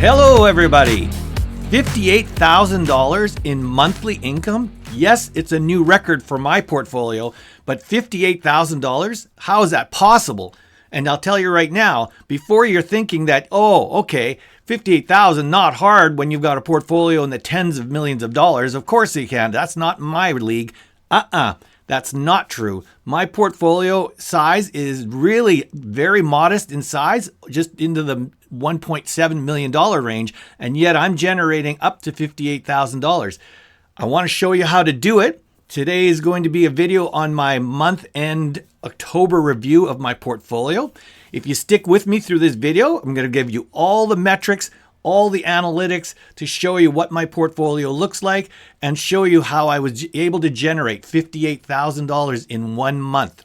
Hello, everybody. $58,000 in monthly income? Yes, it's a new record for my portfolio, but $58,000? How is that possible? And I'll tell you right now, before you're thinking that, oh, okay, 58,000, not hard when you've got a portfolio in the tens of millions of dollars. Of course you can. That's not my league. That's not true. My portfolio size is really very modest in size, just into the $1.7 million range, and yet I'm generating up to $58,000. I want to show you how to do it. Today is going to be a video on my month-end October review of my portfolio. If you stick with me through this video, I'm going to give you all the metrics, all the analytics to show you what my portfolio looks like and show you how I was able to generate $58,000 in 1 month.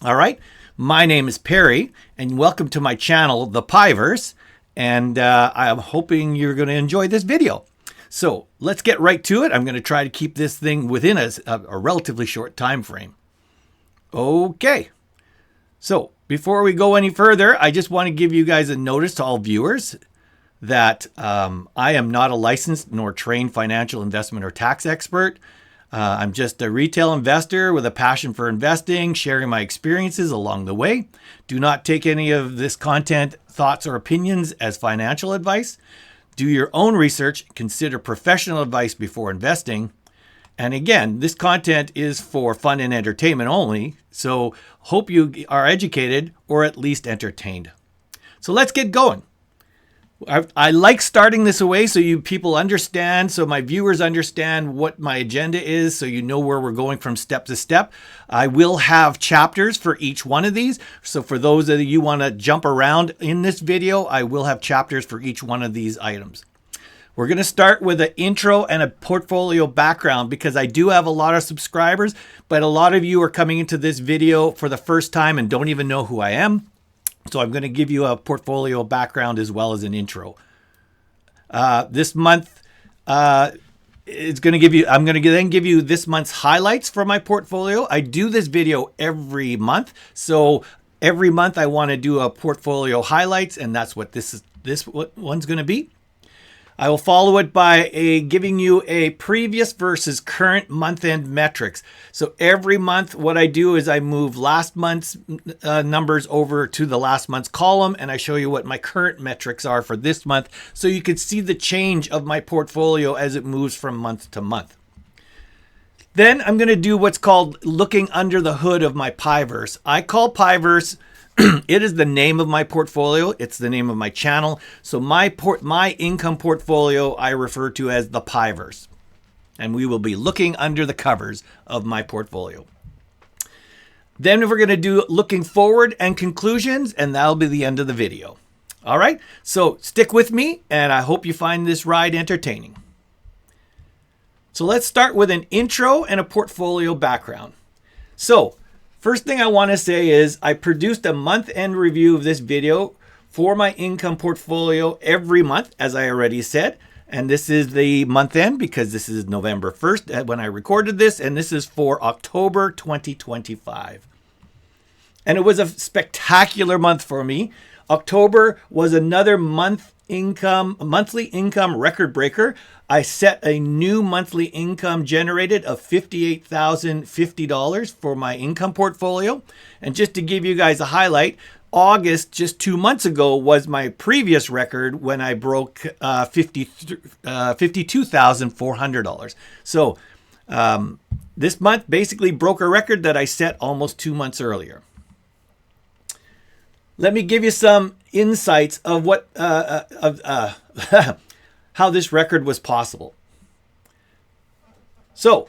All right. My name is Perry and welcome to my channel, the PIIverse. And I'm hoping you're going to enjoy this video. So let's get right to it. I'm going to try to keep this thing within a relatively short time frame. Okay. So before we go any further, I just want to give you guys a notice to all viewers that I am not a licensed nor trained financial investment or tax expert. I'm just a retail investor with a passion for investing, sharing my experiences along the way. Do not take any of this content, thoughts, or opinions as financial advice. Do your own research. Consider professional advice before investing. And again, this content is for fun and entertainment only. So hope you are educated or at least entertained. So let's get going. I like starting this away so you people understand, so my viewers understand what my agenda is, so you know where we're going from step to step. I will have chapters for each one of these. So for those of you who want to jump around in this video, I will have chapters for each one of these items. We're going to start with an intro and a portfolio background because I do have a lot of subscribers, but a lot of you are coming into this video for the first time and don't even know who I am. So I'm going to give you a portfolio background as well as an intro. This month it's going to give you, I'm going to then give you this month's highlights for my portfolio. I do this video every month. So every month I want to do a portfolio highlights, and that's what this one's going to be. I will follow it by giving you a previous versus current month-end metrics. So every month, what I do is I move last month's numbers over to the last month's column, and I show you what my current metrics are for this month, so you can see the change of my portfolio as it moves from month to month. Then I'm going to do what's called looking under the hood of my PIIverse. I call PIIverse it is the name of my portfolio. It's the name of my channel. So my income portfolio I refer to as the PIIverse. And we will be looking under the covers of my portfolio. Then we're going to do looking forward and conclusions, and that'll be the end of the video. All right, so stick with me, and I hope you find this ride entertaining. So let's start with an intro and a portfolio background. So first thing I want to say is I produced a month-end review of this video for my income portfolio every month, as I already said. And this is the month-end because this is November 1st when I recorded this, and this is for October 2025. And it was a spectacular month for me. October was another monthly income record breaker. I set a new monthly income generated of $58,050 for my income portfolio. And just to give you guys a highlight, August, just 2 months ago, was my previous record when I broke $52,400. So this month basically broke a record that I set almost 2 months earlier. Let me give you some insights of what how this record was possible. So,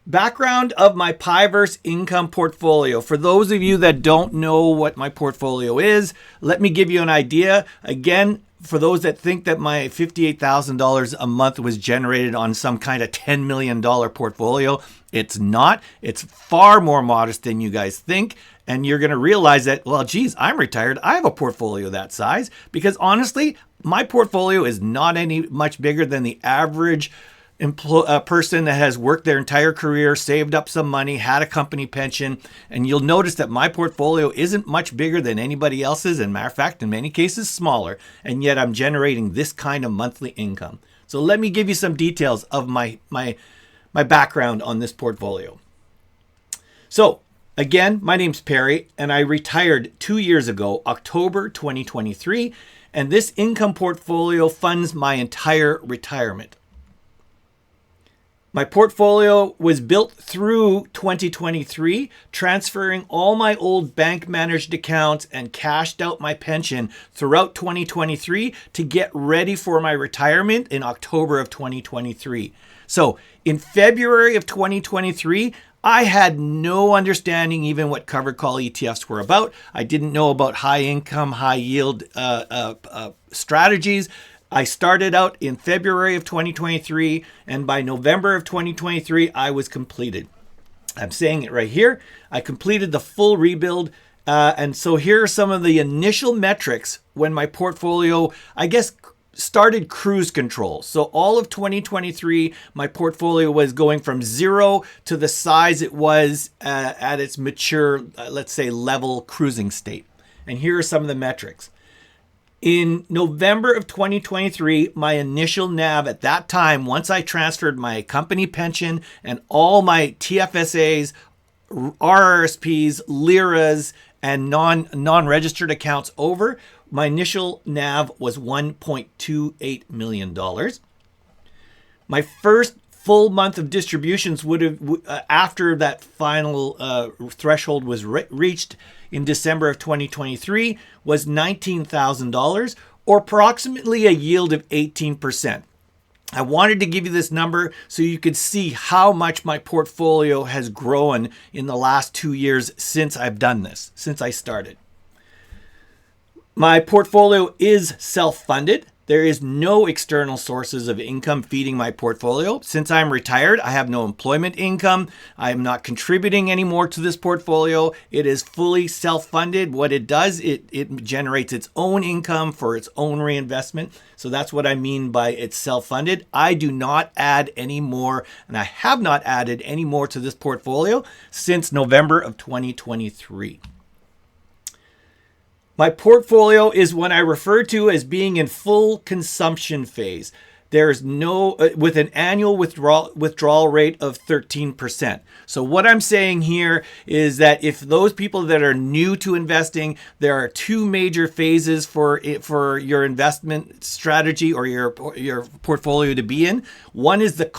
background of my PIIverse income portfolio. For those of you that don't know what my portfolio is, let me give you an idea. Again, for those that think that my $58,000 a month was generated on some kind of $10 million portfolio, it's not. It's far more modest than you guys think. And you're going to realize that, well, geez, I'm retired. I have a portfolio that size because honestly, my portfolio is not any much bigger than the average a person that has worked their entire career, saved up some money, had a company pension, and you'll notice that my portfolio isn't much bigger than anybody else's, and matter of fact, in many cases smaller, and yet I'm generating this kind of monthly income. So let me give you some details of my background on this portfolio. So again, my name's Perry, and I retired 2 years ago, October 2023, and this income portfolio funds my entire retirement. My portfolio was built through 2023, transferring all my old bank managed accounts and cashed out my pension throughout 2023 to get ready for my retirement in October of 2023. So in February of 2023, I had no understanding even what covered call ETFs were about. I didn't know about high income, high yield strategies. I started out in February of 2023, and by November of 2023, I was completed. I'm saying it right here. I completed the full rebuild. And so here are some of the initial metrics when my portfolio, I guess, started cruise control. So all of 2023, my portfolio was going from zero to the size it was at its mature, let's say, level cruising state. And here are some of the metrics. In November of 2023, my initial NAV at that time, once I transferred my company pension and all my TFSAs, RRSPs, LIRAs, and non-registered accounts over, my initial NAV was $1.28 million. My first full month of distributions would have, after that final threshold was reached in December of 2023, was $19,000, or approximately a yield of 18%. I wanted to give you this number so you could see how much my portfolio has grown in the last 2 years since I've done this, since I started. My portfolio is self-funded. There is no external sources of income feeding my portfolio. Since I'm retired, I have no employment income. I am not contributing anymore to this portfolio. It is fully self-funded. What it does, it generates its own income for its own reinvestment. So that's what I mean by it's self-funded. I do not add any more, and I have not added any more to this portfolio since November of 2023. My portfolio is what I refer to as being in full consumption phase. There's no, with an annual withdrawal rate of 13%. So what I'm saying here is that if those people that are new to investing, there are two major phases for your investment strategy or your portfolio to be in. One is the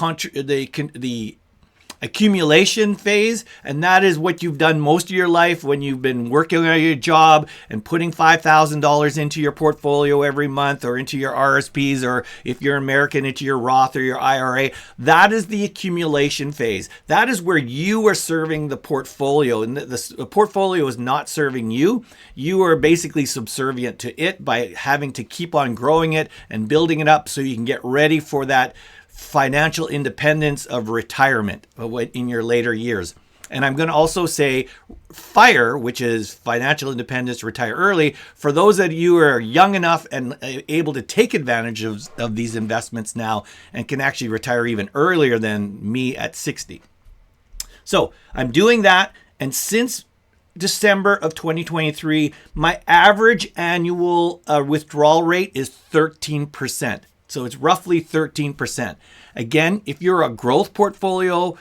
accumulation phase, and that is what you've done most of your life when you've been working on your job and putting $5,000 into your portfolio every month, or into your RSPs, or if you're American, into your Roth or your IRA. That is the accumulation phase. That is where you are serving the portfolio, and the portfolio is not serving you. You are basically subservient to it by having to keep on growing it and building it up so you can get ready for that financial independence of retirement in your later years. And I'm going to also say FIRE, which is financial independence, retire early, for those of you who are young enough and able to take advantage of these investments now and can actually retire even earlier than me at 60. So I'm doing that. And since December of 2023, my average annual withdrawal rate is 13%. So it's roughly 13%. Again, if you're a growth portfolio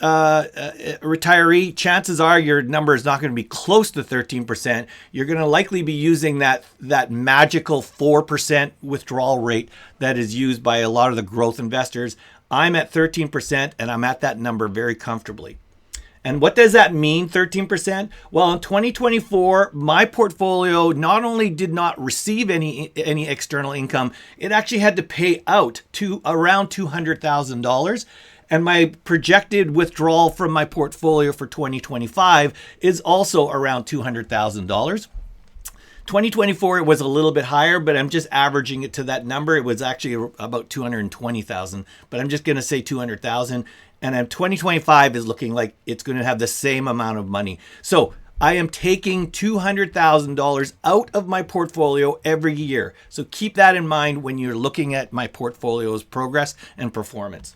retiree, chances are your number is not going to be close to 13%. You're going to likely be using that magical 4% withdrawal rate that is used by a lot of the growth investors. I'm at 13%, and I'm at that number very comfortably. And what does that mean, 13%? Well, in 2024, my portfolio not only did not receive any external income, it actually had to pay out to around $200,000. And my projected withdrawal from my portfolio for 2025 is also around $200,000. 2024, it was a little bit higher, but I'm just averaging it to that number. It was actually about 220,000, but I'm just going to say 200,000. And then 2025 is looking like it's going to have the same amount of money. So I am taking $200,000 out of my portfolio every year. So keep that in mind when you're looking at my portfolio's progress and performance.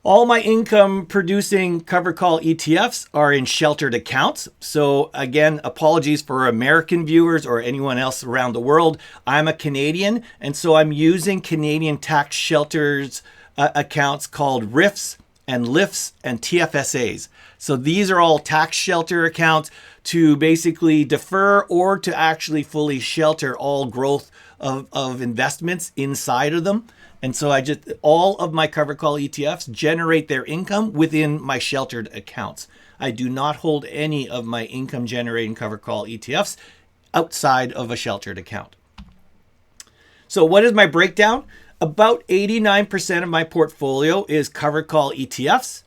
All my income producing covered call ETFs are in sheltered accounts. So again, apologies for American viewers or anyone else around the world. I'm a Canadian, and so I'm using Canadian tax shelters accounts called RIFs and LIFs and TFSAs. So these are all tax shelter accounts to basically defer or to actually fully shelter all growth of investments inside of them. And so all of my covered call ETFs generate their income within my sheltered accounts. I do not hold any of my income generating covered call ETFs outside of a sheltered account. So what is my breakdown? About 89% of my portfolio is covered call ETFs,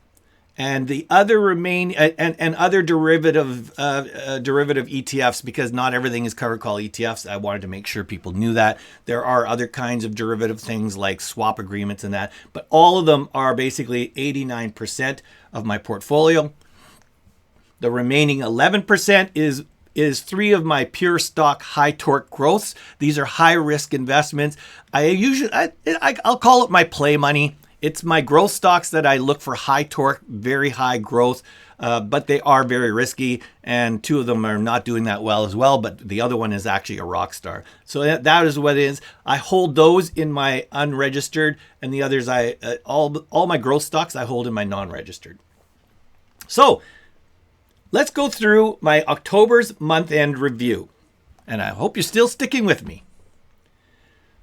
and the other and other derivative ETFs, because not everything is covered call ETFs. I wanted to make sure people knew that. There are other kinds of derivative things like swap agreements and that, but all of them are basically 89% of my portfolio. The remaining 11% is three of my pure stock high torque growths. These are high risk investments. I'll call it my play money. It's my growth stocks that I look for high torque, very high growth, but they are very risky. And two of them are not doing that well as well, but the other one is actually a rock star. So that is what it is. I hold those in my unregistered, and the others, all my growth stocks I hold in my non-registered. So let's go through my October's month-end review, and I hope you're still sticking with me.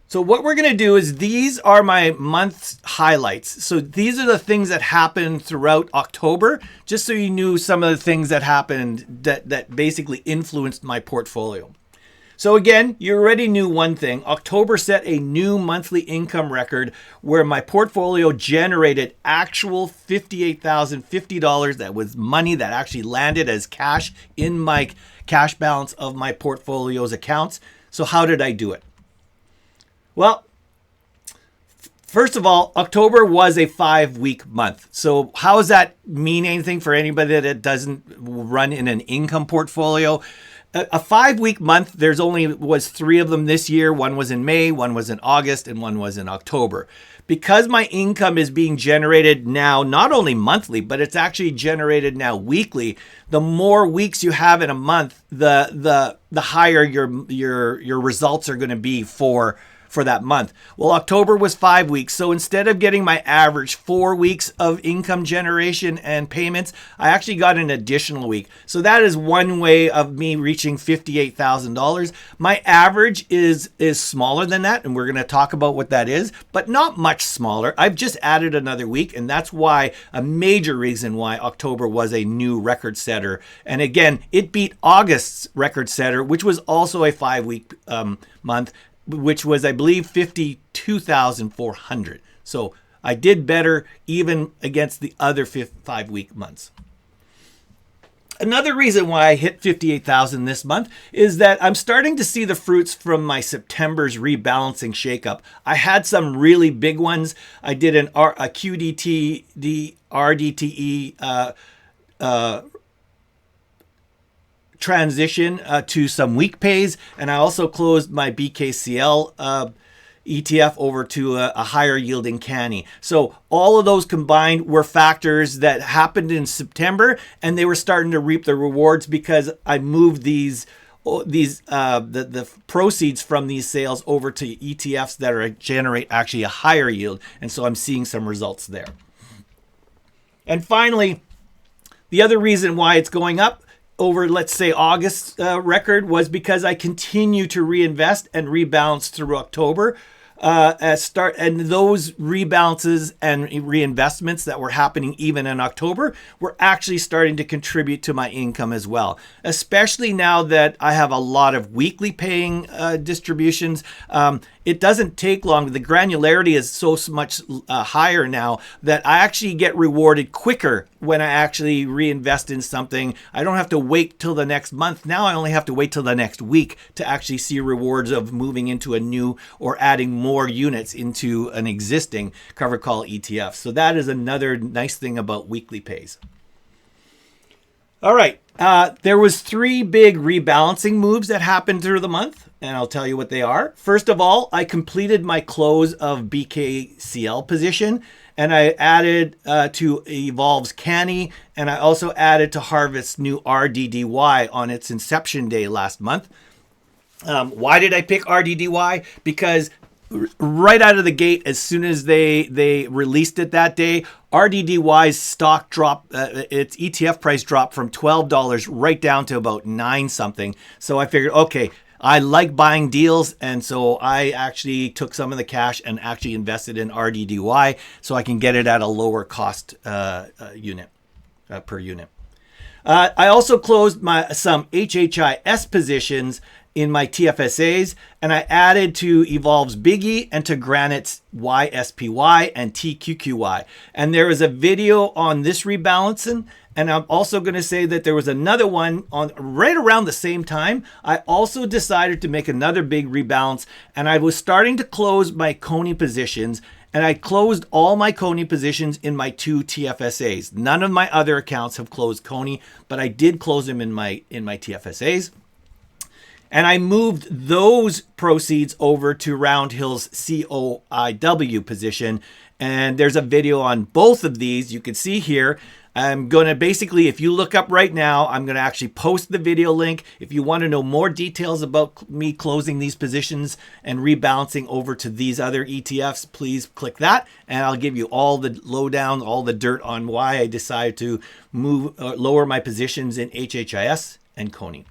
So what we're going to do is these are my month's highlights. So these are the things that happened throughout October, just so you knew some of the things that happened that basically influenced my portfolio. So again, you already knew one thing. October set a new monthly income record where my portfolio generated actual $58,050. That was money that actually landed as cash in my cash balance of my portfolio's accounts. So how did I do it? Well, first of all, October was a 5-week month. So how does that mean anything for anybody that doesn't run in an income portfolio? A 5-week month, was 3 of them this year. One was in May, one was in August, and one was in October. Because my income is being generated now, not only monthly, but it's actually generated now weekly. The more weeks you have in a month, the higher your results are going to be for that month. Well, October was 5 weeks. So instead of getting my average 4 weeks of income generation and payments, I actually got an additional week. So that is one way of me reaching $58,000. My average is smaller than that, and we're going to talk about what that is, but not much smaller. I've just added another week, and that's why a major reason why October was a new record setter. And again, it beat August's record setter, which was also a 5-week month, which was, I believe, 52,400. So I did better even against the other 5-week months. Another reason why I hit 58,000 this month is that I'm starting to see the fruits from my September's rebalancing shakeup. I had some really big ones. I did a QDT, the RDTE transition to some week pays, and I also closed my BKCL ETF over to a higher yielding canny. So all of those combined were factors that happened in September, and they were starting to reap the rewards because I moved the proceeds from these sales over to ETFs that generate actually a higher yield, and so I'm seeing some results there. And finally, the other reason why it's going up over, let's say, August record was because I continue to reinvest and rebalance through October. And those rebalances and reinvestments that were happening even in October were actually starting to contribute to my income as well, especially now that I have a lot of weekly paying distributions. It doesn't take long. The granularity is so much higher now that I actually get rewarded quicker when I actually reinvest in something. I don't have to wait till the next month. Now I only have to wait till the next week to actually see rewards of moving into a new or adding more units into an existing covered call ETF. So that is another nice thing about weekly pays. All right. There was three big rebalancing moves that happened through the month, and I'll tell you what they are. First of all, I completed my close of BKCL position, and I added to Evolve's Canny, and I also added to Harvest's new RDDY on its inception day last month. Why did I pick RDDY? Because right out of the gate, as soon as they released it that day, RDDY's stock dropped, its ETF price dropped from $12 right down to about 9 something. So I figured, okay, I like buying deals, and so I actually took some of the cash and actually invested in RDDY so I can get it at a lower cost unit per unit. I also closed some HHIS positions in my TFSAs, and I added to Evolve's Biggie and to Granite's YSPY and TQQY. And there is a video on this rebalancing, and I'm also going to say that there was another one on right around the same time. I also decided to make another big rebalance, and I was starting to close my Coney positions, and I closed all my Coney positions in my 2 TFSAs. None of my other accounts have closed Coney, but I did close them in my TFSAs. And I moved those proceeds over to Roundhill's COIW position. And there's a video on both of these. You can see here. I'm going to basically, if you look up right now, I'm going to actually post the video link. If you want to know more details about me closing these positions and rebalancing over to these other ETFs, please click that. And I'll give you all the lowdown, all the dirt on why I decided to lower my positions in HHIS and Coney.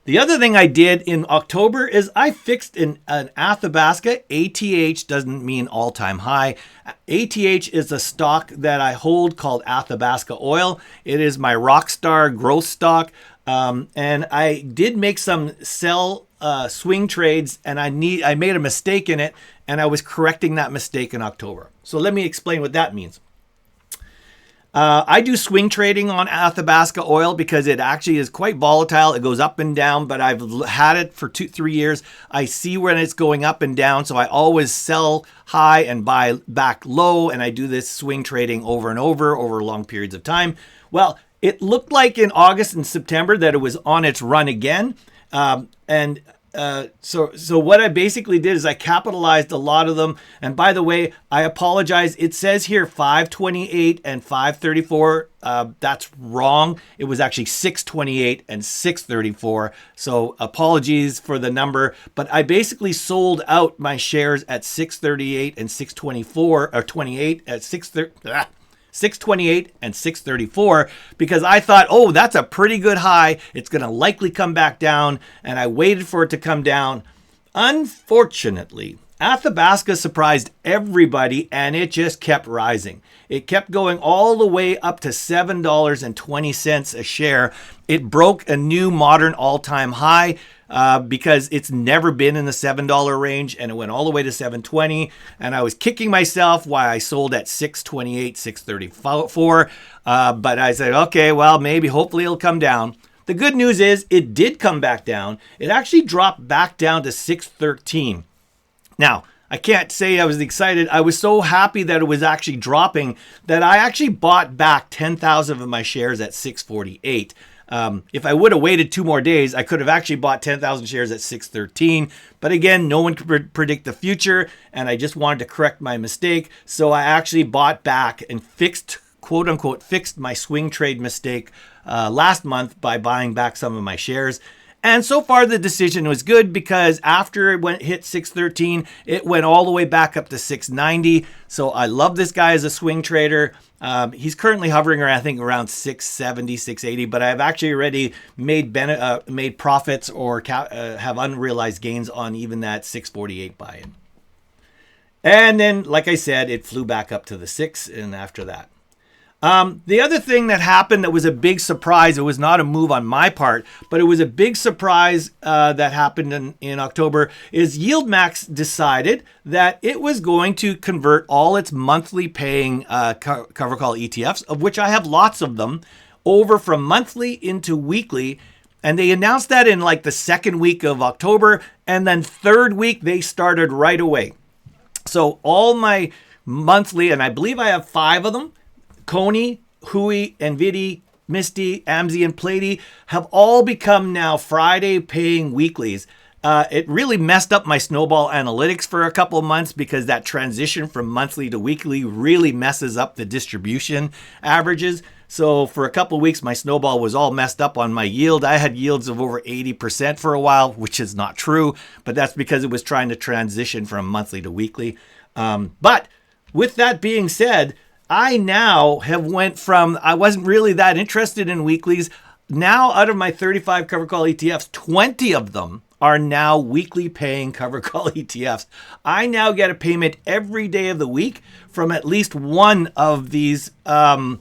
The other thing I did in October is I fixed an Athabasca. ATH doesn't mean all-time high. ATH is a stock that I hold called Athabasca Oil. It is my rockstar growth stock. And I did make some sell swing trades, and I made a mistake in it, and I was correcting that mistake in October. So let me explain what that means. I do swing trading on Athabasca Oil because it actually is quite volatile. It goes up and down, but I've had it for 2-3 years. I see when it's going up and down, so I always sell high and buy back low, and I do this swing trading over and over long periods of time. Well, it looked like in August and September that it was on its run again, So what I basically did is I capitalized a lot of them. And by the way, I apologize. It says here 528 and 534. That's wrong. It was actually 628 and 634. So apologies for the number. But I basically sold out my shares at 638 and 624 or 28 at 628 and 634 because I thought, oh, that's a pretty good high. It's going to likely come back down. And I waited for it to come down. Unfortunately, Athabasca surprised everybody and it just kept rising. It kept going all the way up to $7.20 a share. It broke a new modern all-time high. Because it's never been in the $7 range, and it went all the way to $7.20, and I was kicking myself why I sold at $6.28, $6.34, but I said, okay, well, maybe hopefully it'll come down. The good news is it did come back down. It actually dropped back down to $6.13. Now, I can't say I was excited. I was so happy that it was actually dropping that I actually bought back 10,000 of my shares at $6.48. If I would have waited 2 more days, I could have actually bought 10,000 shares at $6.13. But again, no one could predict the future, and I just wanted to correct my mistake. So I actually bought back and fixed, quote unquote, fixed my swing trade mistake last month by buying back some of my shares. And so far, the decision was good because after it hit $6.13, it went all the way back up to $6.90. So I love this guy as a swing trader. He's currently hovering around, I think, around $6.70, $6.80, but I've actually already made profits or have unrealized gains on even that $6.48 buy-in. And then, like I said, it flew back up to the 6, and after that. The other thing that happened that was a big surprise, it was not a move on my part, but it was a big surprise that happened in October, is YieldMax decided that it was going to convert all its monthly paying cover call ETFs, of which I have lots of them, over from monthly into weekly. And they announced that in like the 2nd week of October, and then 3rd week they started right away. So all my monthly, and I believe I have 5 of them, Coney, Hui, NVIDIA, Misty, Amzi, and Plady have all become now Friday paying weeklies. It really messed up my Snowball analytics for a couple of months because that transition from monthly to weekly really messes up the distribution averages. So for a couple of weeks, my Snowball was all messed up on my yield. I had yields of over 80% for a while, which is not true, but that's because it was trying to transition from monthly to weekly. But with that being said, I now have went from, I wasn't really that interested in weeklies. Now out of my 35 cover call ETFs, 20 of them are now weekly paying cover call ETFs. I now get a payment every day of the week from at least one of these cover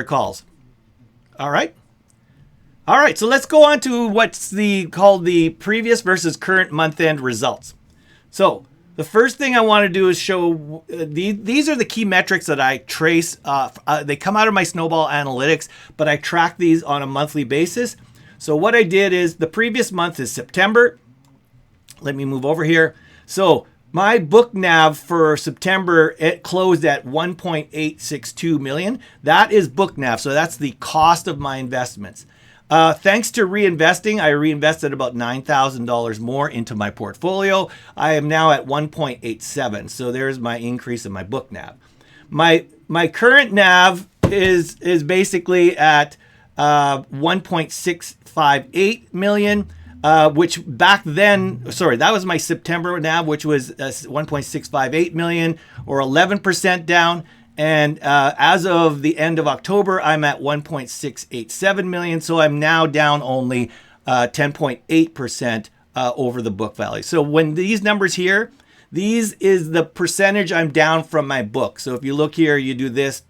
calls. All right. So let's go on to what's called the previous versus current month-end results. So the first thing I want to do is show these are the key metrics that I trace. They come out of my Snowball analytics, but I track these on a monthly basis. So what I did is the previous month is September. Let me move over here. So my book NAV for September, it closed at 1.862 million. That is book NAV. So that's the cost of my investments. Thanks to reinvesting, I reinvested about $9,000 more into my portfolio. I am now at 1.87. So there's my increase in my book NAV. My current NAV is basically at 1.658 million, which back then, sorry, that was my September NAV, which was 1.658 million or 11% down. And as of the end of October, I'm at 1.687 million. So I'm now down only 10.8% over the book value. So when these numbers here, these is the percentage I'm down from my book. So if you look here, you do this.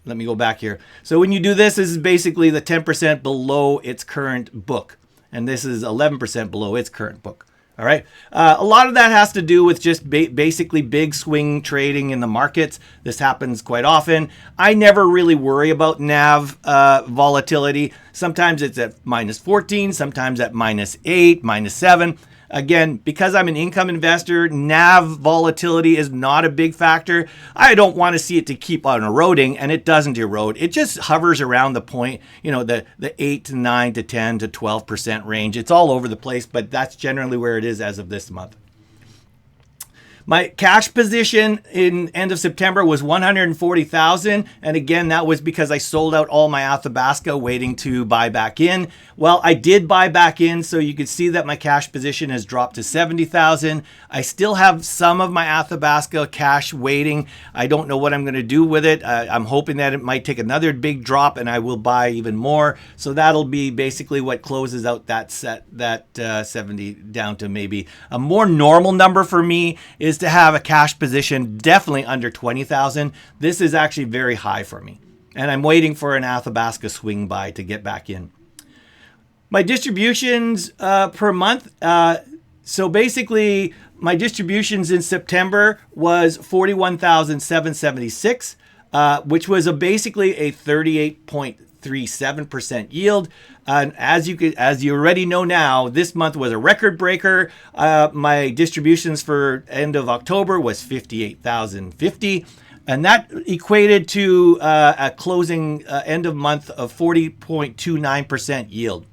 Let me go back here. So when you do this, this is basically the 10% below its current book. And this is 11% below its current book. All right. A lot of that has to do with just basically big swing trading in the markets. This happens quite often. I never really worry about NAV volatility. Sometimes it's at minus 14, sometimes at minus 8, minus 7. Again, because I'm an income investor, NAV volatility is not a big factor. I don't want to see it to keep on eroding, and it doesn't erode. It just hovers around the point, the 8 to 9 to 10 to 12% range. It's all over the place, but that's generally where it is as of this month. My cash position in end of September was 140,000. And again, that was because I sold out all my Athabasca waiting to buy back in. Well, I did buy back in, so you can see that my cash position has dropped to 70,000. I still have some of my Athabasca cash waiting. I don't know what I'm going to do with it. I'm hoping that it might take another big drop and I will buy even more. So that'll be basically what closes out that 70 down to maybe a more normal number for me is to have a cash position definitely under 20,000. This is actually very high for me. And I'm waiting for an Athabasca swing buy to get back in. My distributions per month. So basically my distributions in September was 41,776, which was basically a 38.37% yield. And as you already know now, this month was a record breaker. My distributions for end of October was 58,050, and that equated to a closing end of month of 40.29% yield.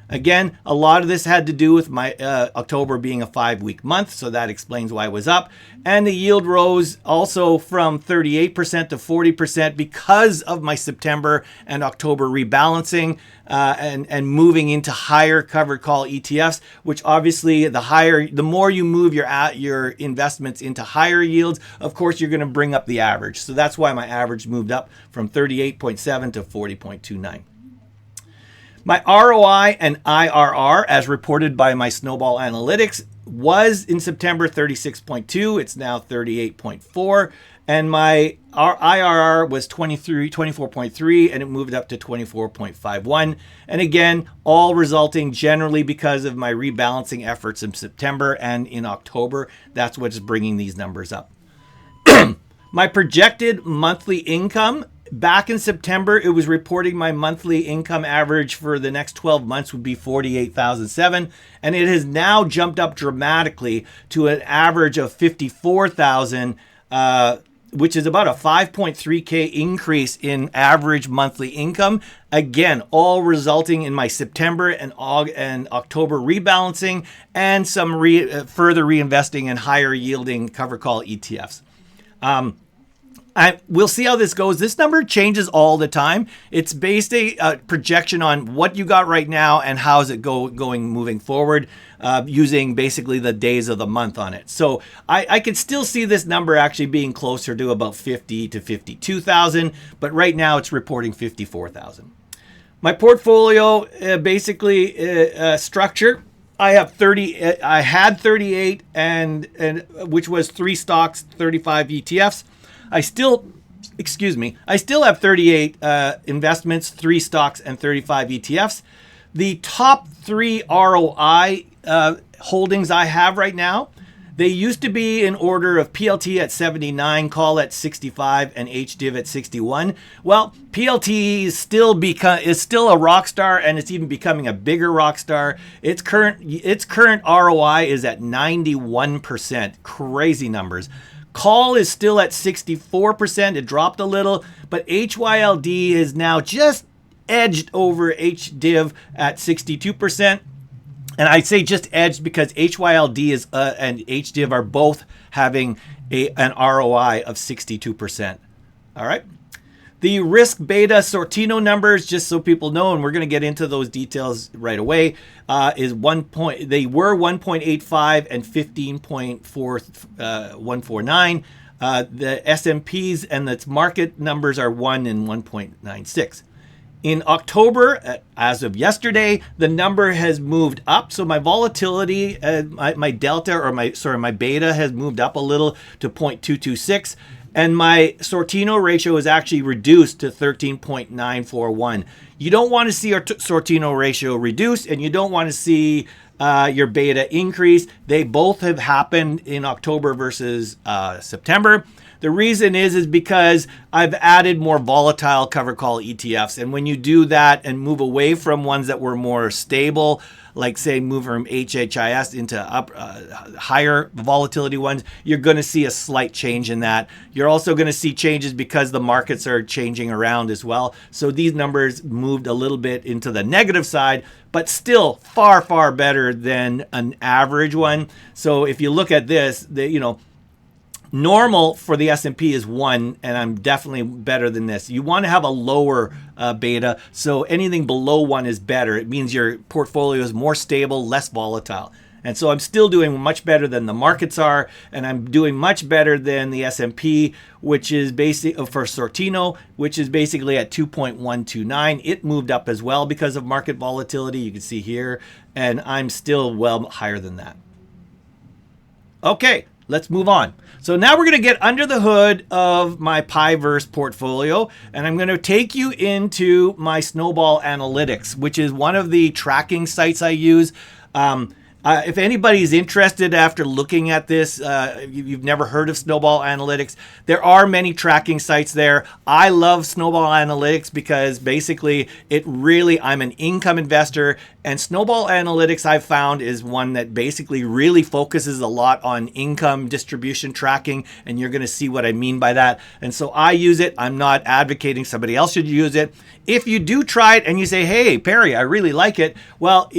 Again, a lot of this had to do with my October being a 5-week month, so that explains why it was up. And the yield rose also from 38% to 40% because of my September and October rebalancing and moving into higher covered call ETFs, which obviously the more you move your investments into higher yields, of course, you're going to bring up the average. So that's why my average moved up from 38.7 to 40.29. My ROI and IRR, as reported by my Snowball Analytics, was in September 36.2. It's now 38.4. And my IRR was 24.3, and it moved up to 24.51. And again, all resulting generally because of my rebalancing efforts in September and in October. That's what's bringing these numbers up. My projected monthly income. Back in September, it was reporting my monthly income average for the next 12 months would be 48,007, and it has now jumped up dramatically to an average of 54,000, which is about a 5.3K increase in average monthly income. Again, all resulting in my September and October rebalancing and some further reinvesting in higher yielding cover call ETFs. We'll see how this goes. This number changes all the time. It's based a projection on what you got right now and how is it going moving forward, using basically the days of the month on it. So I could still see this number actually being closer to about 50 to 52,000, but right now it's reporting 54,000. My portfolio structure. I have 30. I had 38, and which was 3 stocks, 35 ETFs. I still have 38 investments, 3 stocks, and 35 ETFs. The top 3 ROI holdings I have right now, they used to be in order of PLT at 79, call at 65, and HDIV at 61. Well, PLT is still a rock star, and it's even becoming a bigger rock star. Its current ROI is at 91%. Crazy numbers. Call is still at 64%. It dropped a little, but HYLD is now just edged over HDIV at 62%. And I say just edged because HYLD and HDIV are both having an ROI of 62%. All right. The risk beta Sortino numbers, just so people know, and we're going to get into those details right away, they were 1.85 and 15.149. The S&Ps and its market numbers are 1 and 1.96. In October, as of yesterday, the number has moved up. So my volatility, my delta, or my beta has moved up a little to 0.226. And my Sortino ratio is actually reduced to 13.941. You don't want to see our Sortino ratio reduce, and you don't want to see your beta increase. They both have happened in October versus September. The reason is because I've added more volatile cover call ETFs. And when you do that and move away from ones that were more stable, like say move from HHIS into higher volatility ones, you're going to see a slight change in that. You're also going to see changes because the markets are changing around as well. So these numbers moved a little bit into the negative side, but still far, far better than an average one. So if you look at this, normal for the S&P is 1, and I'm definitely better than this. You want to have a lower beta, so anything below 1 is better. It means your portfolio is more stable, less volatile. And so I'm still doing much better than the markets are, and I'm doing much better than the S&P, which is for Sortino, which is basically at 2.129. It moved up as well because of market volatility. You can see here, and I'm still well higher than that. Okay, let's move on. So now we're going to get under the hood of my PIIverse portfolio, and I'm going to take you into my Snowball Analytics, which is one of the tracking sites I use. If anybody's interested after looking at this, you've never heard of Snowball Analytics, there are many tracking sites there. I love Snowball Analytics because basically I'm an income investor, and Snowball Analytics I've found is one that basically really focuses a lot on income distribution tracking, and you're going to see what I mean by that. And so I use it. I'm not advocating somebody else should use it. If you do try it and you say, hey, Perry, I really like it, well,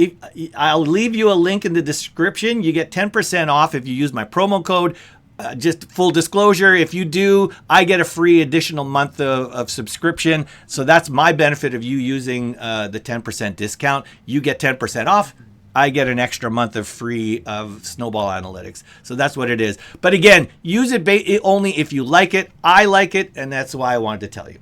I'll leave you a link in the description. You get 10% off if you use my promo code. Just full disclosure, if you do, I get a free additional month of subscription. So that's my benefit of you using the 10% discount. You get 10% off. I get an extra month of free of Snowball Analytics. So that's what it is. But again, use it only if you like it. I like it, and that's why I wanted to tell you.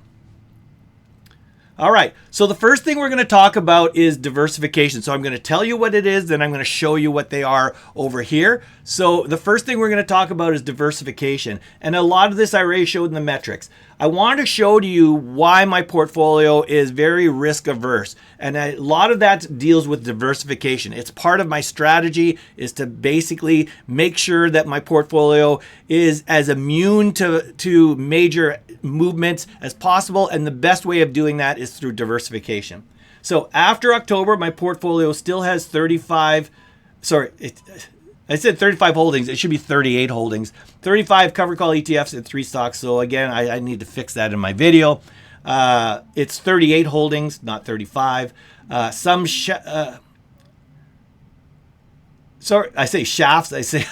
All right, so the first thing we're going to talk about is diversification. So I'm going to tell you what it is, then I'm going to show you what they are over here. So the first thing we're going to talk about is diversification. And a lot of this I already showed in the metrics. I wanted to show to you why my portfolio is very risk averse. And a lot of that deals with diversification. It's part of my strategy is to basically make sure that my portfolio is as immune to major movements as possible. And the best way of doing that is through diversification. So after October, my portfolio still has I said 35 holdings. It should be 38 holdings. 35 covered call ETFs and 3 stocks. So again, I need to fix that in my video. It's 38 holdings, not 35. Sorry, I say shafts. I say,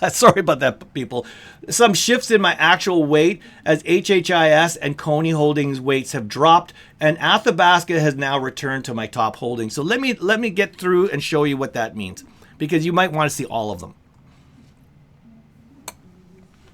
sorry about that, people. Some shifts in my actual weight as HHIS and Coney Holdings weights have dropped, and Athabasca has now returned to my top holdings. So let me get through and show you what that means, because you might want to see all of them.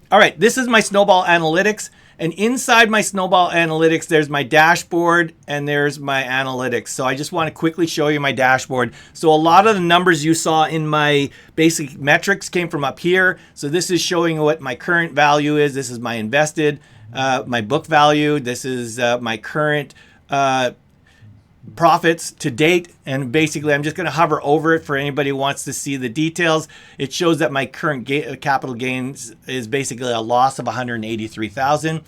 All right, this is my Snowball Analytics. And inside my Snowball Analytics, there's my dashboard and there's my analytics. So I just want to quickly show you my dashboard. So a lot of the numbers you saw in my basic metrics came from up here. So this is showing what my current value is. This is my invested, my book value. This is my current profits to date, and basically I'm just going to hover over it for anybody who wants to see the details. It shows that my current capital gains is basically a loss of 183,000.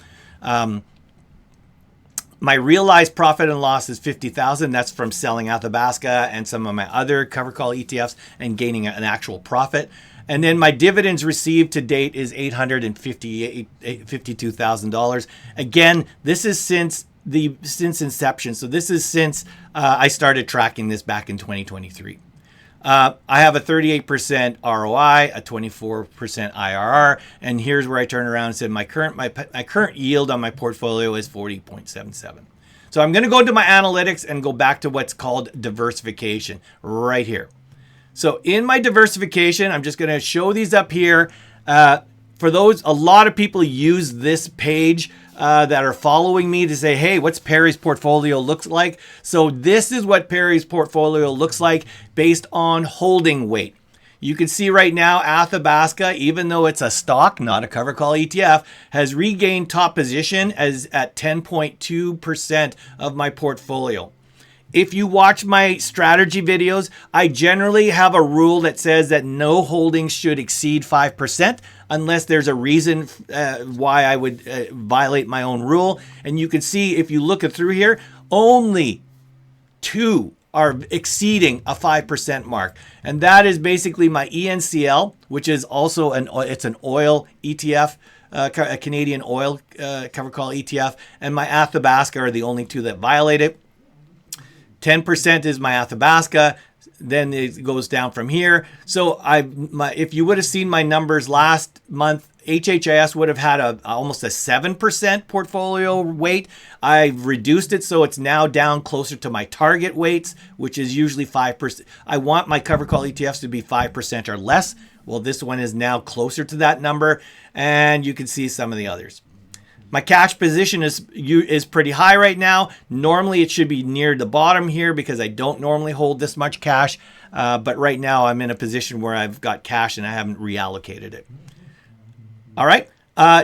My realized profit and loss is 50,000. That's from selling Athabasca and some of my other cover call ETFs and gaining an actual profit. And then my dividends received to date is $852,000. Again, this is since inception. So this is since I started tracking this back in 2023. I have a 38% ROI, a 24% IRR, and here's where I turn around and said my current yield on my portfolio is 40.77. So I'm going to go into my analytics and go back to what's called diversification right here. So in my diversification, I'm just going to show these up here. For those, a lot of people use this page that are following me to say, hey, what's Perry's portfolio looks like? So this is what Perry's portfolio looks like based on holding weight. You can see right now, Athabasca, even though it's a stock, not a cover call ETF, has regained top position as at 10.2% of my portfolio. If you watch my strategy videos, I generally have a rule that says that no holdings should exceed 5% unless there's a reason why I would violate my own rule. And you can see if you look through here, only 2 are exceeding a 5% mark. And that is basically my ENCL, which is also an oil ETF, a Canadian oil cover call ETF, and my Athabasca are the only 2 that violate it. 10% is my Athabasca, then it goes down from here. So if you would have seen my numbers last month, HHIS would have had almost a 7% portfolio weight. I've reduced it, so it's now down closer to my target weights, which is usually 5%. I want my cover call ETFs to be 5% or less. Well, this one is now closer to that number, and you can see some of the others. My cash position is pretty high right now. Normally it should be near the bottom here because I don't normally hold this much cash. But right now I'm in a position where I've got cash and I haven't reallocated it. All right.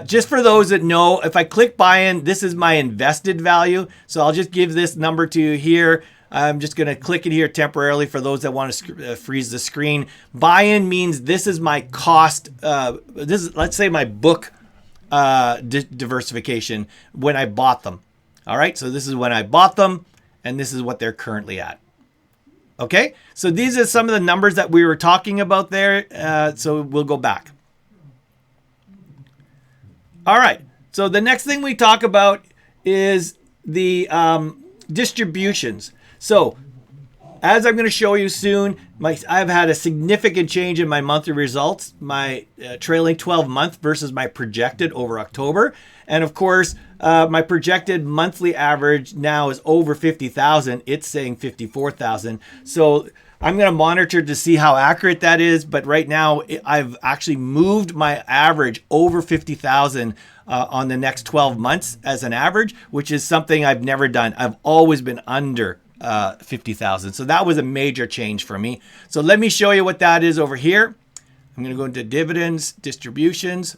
Just for those that know, if I click buy in, this is my invested value. So I'll just give this number to you here. I'm just going to click it here temporarily for those that want to freeze the screen. Buy in means this is my cost. Let's say my book diversification when I bought them. All right, so this is when I bought them, and this is what they're currently at. Okay, so these are some of the numbers that we were talking about there. So we'll go back. All right, so the next thing we talk about is the distributions. So as I'm going to show you soon, I've had a significant change in my monthly results, my trailing 12 month versus my projected over October. And of course, my projected monthly average now is over 50,000. It's saying 54,000. So I'm going to monitor to see how accurate that is. But right now, I've actually moved my average over 50,000 on the next 12 months as an average, which is something I've never done. I've always been under 50,000. So that was a major change for me. So let me show you what that is over here. I'm going to go into dividends, distributions.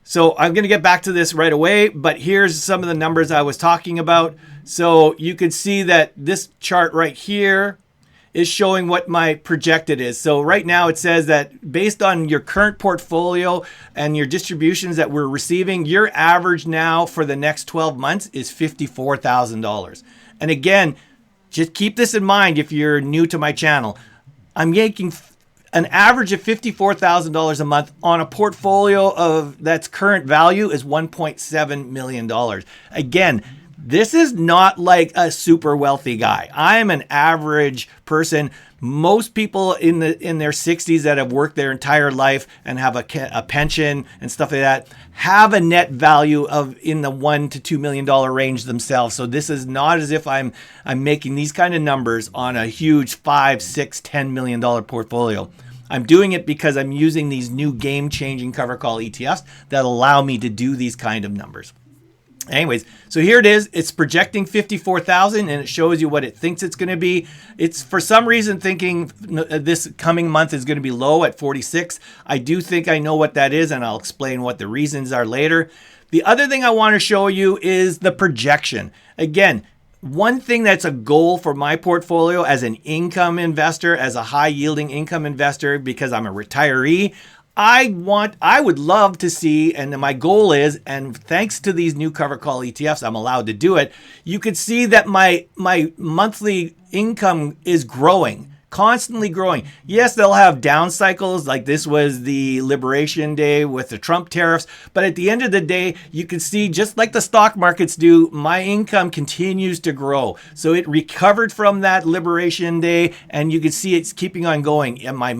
So I'm going to get back to this right away, but here's some of the numbers I was talking about. So you can see that this chart right here is showing what my projected is. So right now it says that based on your current portfolio and your distributions that we're receiving, your average now for the next 12 months is $54,000. And again, just keep this in mind if you're new to my channel. I'm making an average of $54,000 a month on a portfolio of that's current value is $1.7 million. Again, this is not like a super wealthy guy. I am an average person. Most people in their 60s that have worked their entire life and have a pension and stuff like that have a net value of in the $1 to $2 million range themselves. So this is not as if I'm making these kind of numbers on a huge $5, $6, $10 million portfolio. I'm doing it because I'm using these new game-changing cover call ETFs that allow me to do these kind of numbers. Anyways, so here it is. It's projecting 54,000 and it shows you what it thinks it's going to be. It's for some reason thinking this coming month is going to be low at 46. I do think I know what that is and I'll explain what the reasons are later. The other thing I want to show you is the projection. Again, one thing that's a goal for my portfolio as an income investor, as a high yielding income investor, because I'm a retiree, I would love to see, and my goal is, and thanks to these new cover call ETFs, I'm allowed to do it. You could see that my monthly income is growing, constantly growing. Yes, they'll have down cycles, like this was the Liberation Day with the Trump tariffs. But at the end of the day, you can see, just like the stock markets do, my income continues to grow. So it recovered from that Liberation Day, and you can see it's keeping on going. And my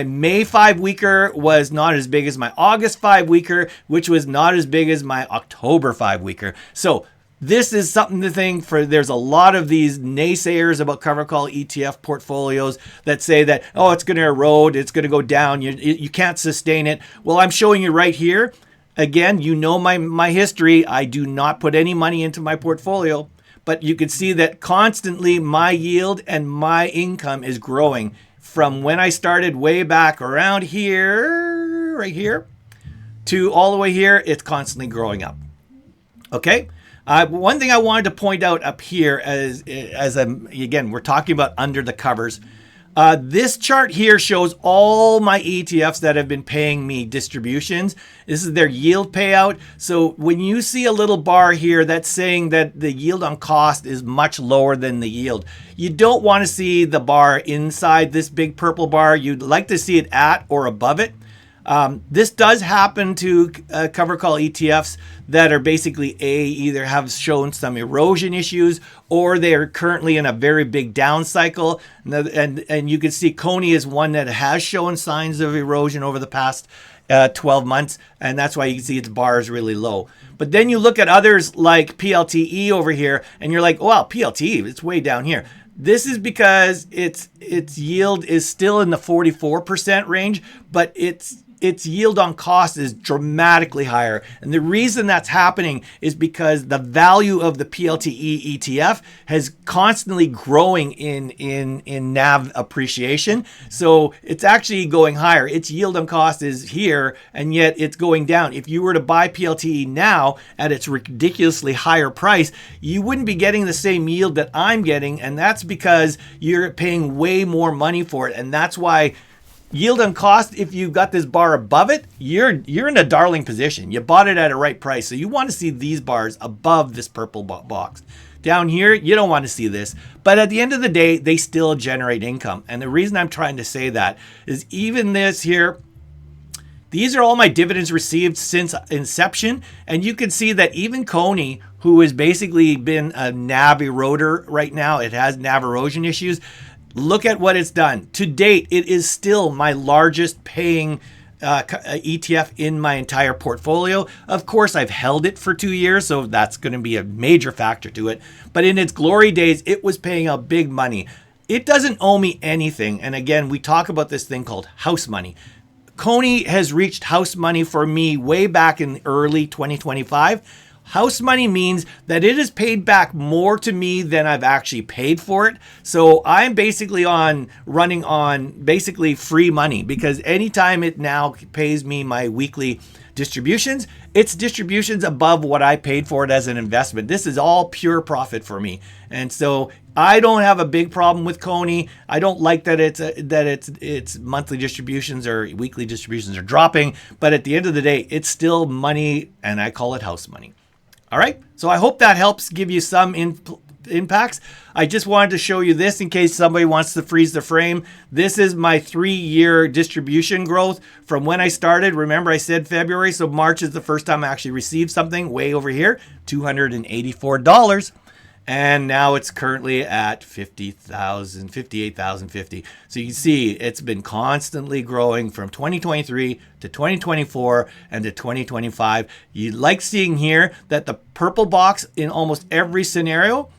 May 5-weeker was not as big as my August 5-weeker, which was not as big as my October 5-weeker. So this is something to think for. There's a lot of these naysayers about cover call ETF portfolios that say that, oh, it's going to erode, it's going to go down, you can't sustain it. Well, I'm showing you right here. Again, you know my history. I do not put any money into my portfolio, but you can see that constantly my yield and my income is growing. From when I started way back around here, right here, to all the way here, it's constantly growing up. Okay. One thing I wanted to point out up here again, we're talking about under the covers. This chart here shows all my ETFs that have been paying me distributions. This is their yield payout. So when you see a little bar here that's saying that the yield on cost is much lower than the yield, you don't want to see the bar inside this big purple bar. You'd like to see it at or above it. This does happen to cover call ETFs that are basically either have shown some erosion issues or they are currently in a very big down cycle. And you can see Coney is one that has shown signs of erosion over the past 12 months. And that's why you can see its bar is really low. But then you look at others like PLTE over here and you're like, wow, PLTE, it's way down here. This is because its yield is still in the 44% range, but its yield on cost is dramatically higher. And the reason that's happening is because the value of the PLTE ETF has constantly growing in NAV appreciation. So it's actually going higher. Its yield on cost is here, and yet it's going down. If you were to buy PLTE now at its ridiculously higher price, you wouldn't be getting the same yield that I'm getting. And that's because you're paying way more money for it. And that's why yield on cost, if you've got this bar above it, you're in a darling position. You bought it at a right price. So you want to see these bars above this purple box. Down here, you don't want to see this. But at the end of the day, they still generate income. And the reason I'm trying to say that is even this here, these are all my dividends received since inception. And you can see that even Coney, who has basically been a NAV eroder right now, it has NAV erosion issues. Look at what it's done. To date, it is still my largest paying ETF in my entire portfolio. Of course, I've held it for 2 years, so that's going to be a major factor to it. But in its glory days, it was paying out big money. It doesn't owe me anything. And again, we talk about this thing called house money. Coney has reached house money for me way back in early 2025. House money means that it has paid back more to me than I've actually paid for it. So I'm basically running on basically free money, because anytime it now pays me my weekly distributions, it's distributions above what I paid for it as an investment. This is all pure profit for me. And so I don't have a big problem with Coney. I don't like that its monthly distributions or weekly distributions are dropping, but at the end of the day, it's still money, and I call it house money. All right, so I hope that helps give you some impacts. I just wanted to show you this in case somebody wants to freeze the frame. This is my 3-year distribution growth from when I started. Remember, I said February, so March is the first time I actually received something way over here, $284. And now it's currently at 58,050. So you can see it's been constantly growing from 2023 to 2024 and to 2025. You like seeing here that the purple box in almost every scenario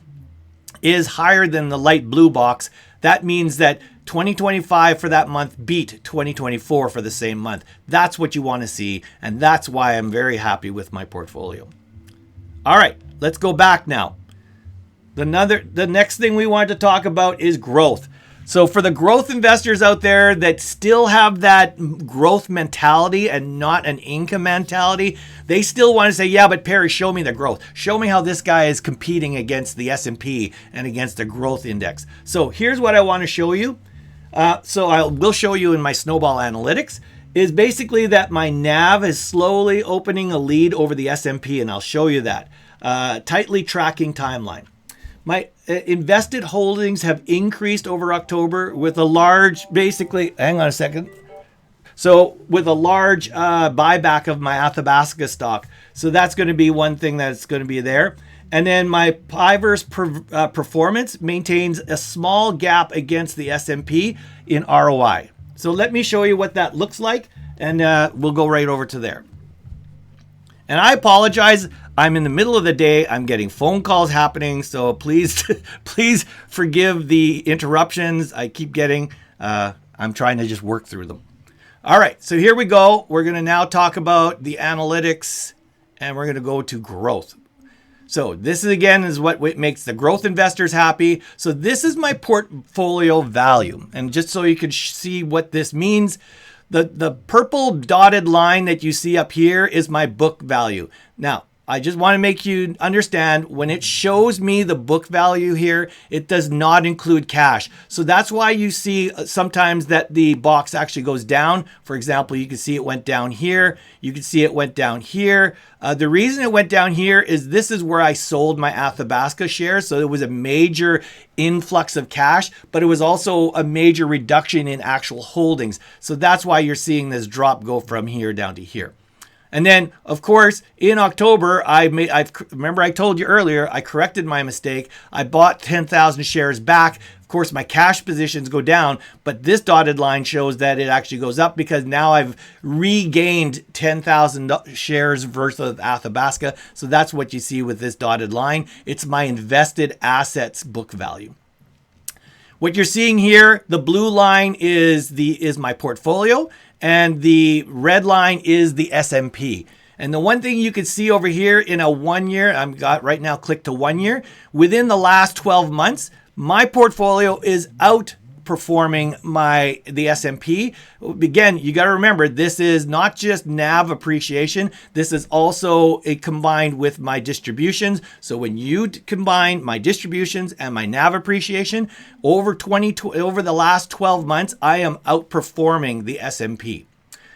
is higher than the light blue box. That means that 2025 for that month beat 2024 for the same month. That's what you want to see, and that's why I'm very happy with my portfolio. All right, let's go back now. The next thing we wanted to talk about is growth. So for the growth investors out there that still have that growth mentality and not an income mentality, they still want to say, yeah, but Perry, show me the growth. Show me how this guy is competing against the S&P and against the growth index. So here's what I want to show you. We'll show you in my Snowball analytics is basically that my NAV is slowly opening a lead over the S&P, and I'll show you that. Tightly tracking timeline. My invested holdings have increased over October with a large, hang on a second. So with a large buyback of my Athabasca stock. So that's going to be one thing that's going to be there. And then my PIIverse performance maintains a small gap against the S&P in ROI. So let me show you what that looks like, and we'll go right over to there. And I apologize. I'm in the middle of the day. I'm getting phone calls happening. So please, please forgive the interruptions I keep getting. I'm trying to just work through them. All right. So here we go. We're going to now talk about the analytics, and we're going to go to growth. So this is, again, is what makes the growth investors happy. So this is my portfolio value. And just so you can see what this means, the purple dotted line that you see up here is my book value. Now, I just want to make you understand when it shows me the book value here, it does not include cash. So that's why you see sometimes that the box actually goes down. For example, you can see it went down here. You can see it went down here. The reason it went down here is this is where I sold my Athabasca shares. So it was a major influx of cash, but it was also a major reduction in actual holdings. So that's why you're seeing this drop go from here down to here. And then, of course, in October, remember I told you earlier, I corrected my mistake. I bought 10,000 shares back. Of course, my cash positions go down, but this dotted line shows that it actually goes up because now I've regained 10,000 shares versus Athabasca. So that's what you see with this dotted line. It's my invested assets book value. What you're seeing here, the blue line is my portfolio, and the red line is the S&P. And the one thing you can see over here in a 1 year, I'm got right now click to 1 year. Within the last 12 months, my portfolio is outperforming the S&P. Again, you got to remember, this is not just NAV appreciation. This is also combined with my distributions. So when you combine my distributions and my NAV appreciation over the last 12 months, I am outperforming the S&P.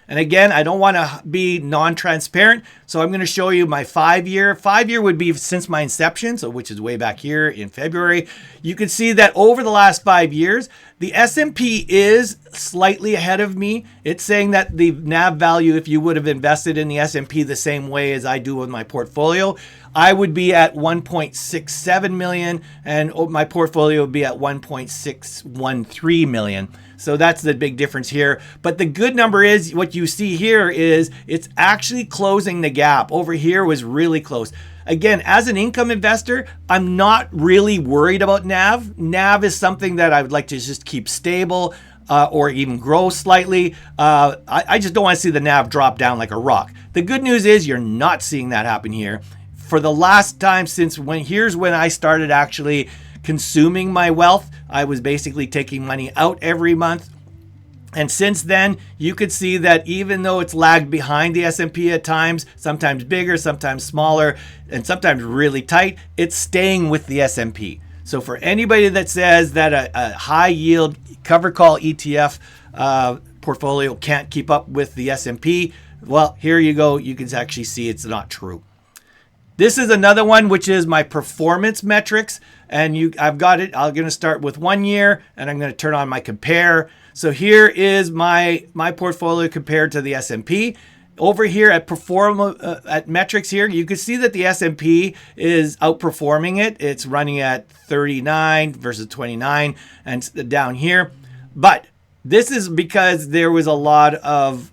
And again, I don't want to be non-transparent, so I'm going to show you my 5-year. 5-year would be since my inception, so which is way back here in February. You can see that over the last 5 years, the S&P is slightly ahead of me. It's saying that the NAV value, if you would have invested in the S&P the same way as I do with my portfolio, I would be at 1.67 million, and my portfolio would be at 1.613 million. So that's the big difference here. But the good number is what you see here is it's actually closing the gap. Over here was really close. Again, as an income investor, I'm not really worried about NAV. NAV is something that I would like to just keep stable or even grow slightly. I just don't want to see the NAV drop down like a rock. The good news is you're not seeing that happen here. For the last time here's when I started actually consuming my wealth. I was basically taking money out every month. And since then, you could see that even though it's lagged behind the S&P at times, sometimes bigger, sometimes smaller, and sometimes really tight, it's staying with the S&P. So for anybody that says that a high yield cover call ETF portfolio can't keep up with the S&P, well, here you go. You can actually see it's not true. This is another one, which is my performance metrics. And I've got it. I'm going to start with 1 year, and I'm going to turn on my compare. So here is my portfolio compared to the S&P. Over here at metrics here, you can see that the S&P is outperforming it. It's running at 39 versus 29 and down here. But this is because there was a lot of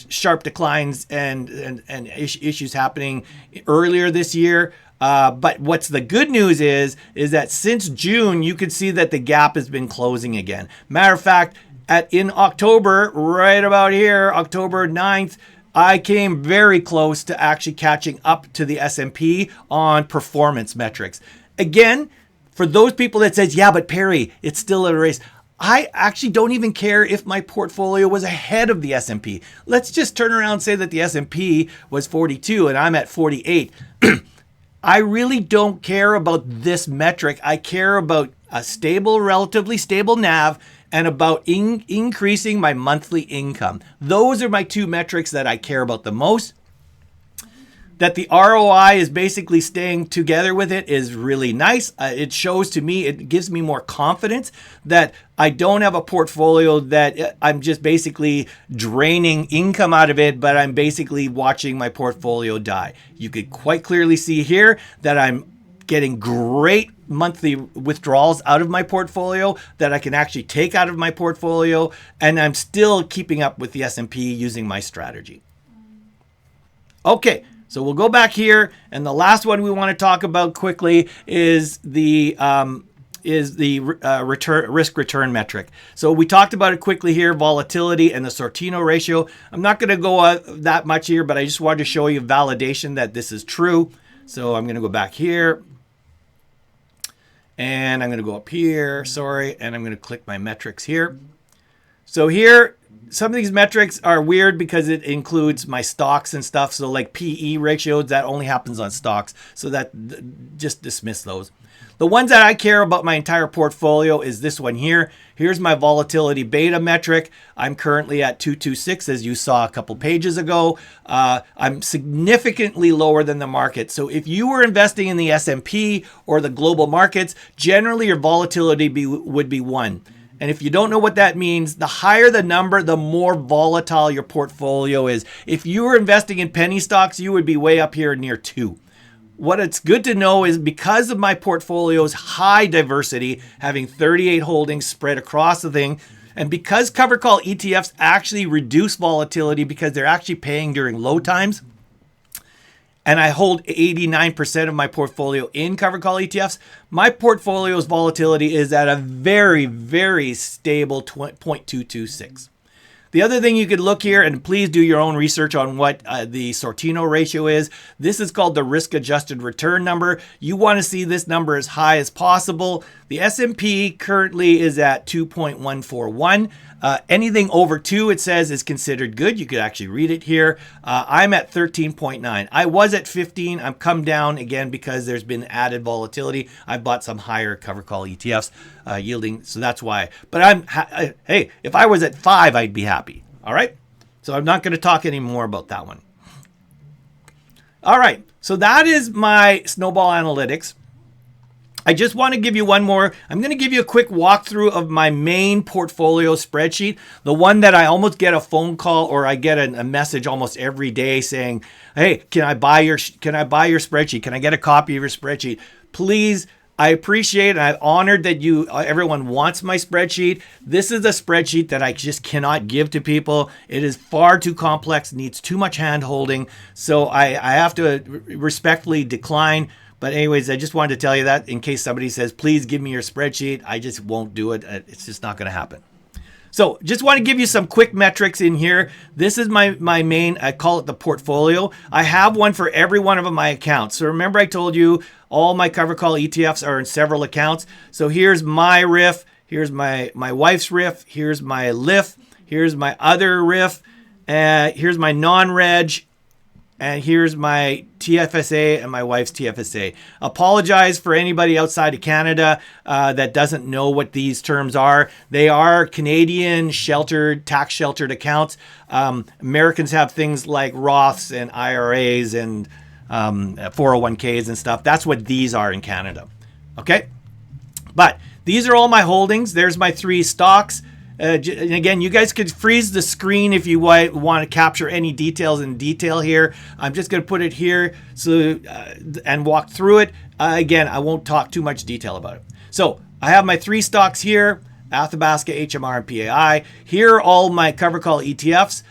sharp declines and issues happening earlier this year. But what's the good news is that since June, you can see that the gap has been closing again. Matter of fact, in October, right about here, October 9th, I came very close to actually catching up to the S&P on performance metrics. Again, for those people that says, yeah, but Perry, it's still a race. I actually don't even care if my portfolio was ahead of the S&P. Let's just turn around and say that the S&P was 42 and I'm at 48. I really don't care about this metric. I care about a stable, relatively stable NAV and about increasing my monthly income. Those are my two metrics that I care about the most. That the ROI is basically staying together with it is really nice. It shows to me, it gives me more confidence that I don't have a portfolio that I'm just basically draining income out of it, but I'm basically watching my portfolio die. You could quite clearly see here that I'm getting great monthly withdrawals out of my portfolio that I can actually take out of my portfolio, and I'm still keeping up with the S&P using my strategy. Okay. So we'll go back here, and the last one we want to talk about quickly is the risk return metric. So we talked about it quickly here, volatility and the Sortino ratio. I'm not going to go that much here, but I just wanted to show you validation that this is true. So I'm going to go back here, and I'm going to go up here, and I'm going to click my metrics here. So here, some of these metrics are weird because it includes my stocks and stuff. So like PE ratios, that only happens on stocks. So that just dismiss those. The ones that I care about my entire portfolio is this one here. Here's my volatility beta metric. I'm currently at 226, as you saw a couple pages ago. I'm significantly lower than the market. So if you were investing in the S&P or the global markets, generally your volatility would be 1. And if you don't know what that means, the higher the number, the more volatile your portfolio is. If you were investing in penny stocks, you would be way up here near 2. What it's good to know is because of my portfolio's high diversity, having 38 holdings spread across the thing, and because cover call ETFs actually reduce volatility because they're actually paying during low times, and I hold 89% of my portfolio in covered call ETFs, my portfolio's volatility is at a very, very stable 0.226. The other thing you could look here, and please do your own research on what the Sortino ratio is. This is called the risk-adjusted return number. You want to see this number as high as possible. The S&P currently is at 2.141. Anything over 2, it says, is considered good. You could actually read it here. I'm at 13.9. I was at 15. I've come down again because there's been added volatility. I bought some higher cover call ETFs yielding, so that's why. But hey, if I was at 5, I'd be happy. All right? So I'm not going to talk any more about that one. All right. So that is my Snowball analytics. I just want to give you one more. I'm going to give you a quick walkthrough of my main portfolio spreadsheet, the one that I almost get a phone call or I get a message almost every day saying, "Hey, can I buy your spreadsheet? Can I get a copy of your spreadsheet?" Please, I appreciate it. I'm honored that everyone wants my spreadsheet. This is a spreadsheet that I just cannot give to people. It is far too complex, needs too much hand holding. So I have to respectfully decline. But anyways, I just wanted to tell you that in case somebody says, please give me your spreadsheet. I just won't do it. It's just not going to happen. So just want to give you some quick metrics in here. This is my main, I call it the portfolio. I have one for every one of my accounts. So remember I told you all my cover call ETFs are in several accounts. So here's my RIF. Here's my wife's RIF. Here's my LIF. Here's my other RIF. Here's my non-reg. And here's my TFSA and my wife's TFSA. Apologize for anybody outside of Canada that doesn't know what these terms are. They are Canadian tax sheltered accounts. Americans have things like Roths and IRAs and 401ks and stuff. That's what these are in Canada. Okay. But these are all my holdings. There's my 3 stocks. And again, you guys could freeze the screen if you want to capture any details in detail here. I'm just going to put it here and walk through it. Again, I won't talk too much detail about it. So I have my 3 stocks here: Athabasca, HMR, and PAI. Here are all my cover call ETFs.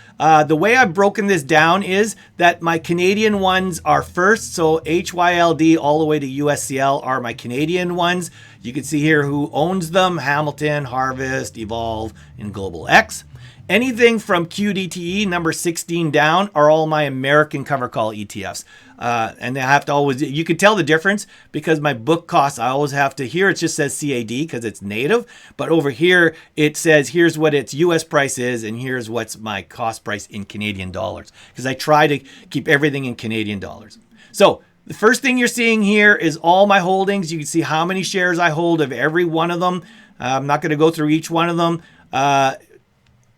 The way I've broken this down is that my Canadian ones are first. So HYLD all the way to USCL are my Canadian ones. You can see here who owns them: Hamilton, Harvest, Evolve, and Global X. Anything from QDTE number 16 down are all my American cover call ETFs. And I have to always, you can tell the difference because my book costs, I always have to, here it just says CAD because it's native, but over here it says here's what its US price is and here's what's my cost price in Canadian dollars, because I try to keep everything in Canadian dollars. So the first thing you're seeing here is all my holdings. You can see how many shares I hold of every one of them. I'm not going to go through each one of them.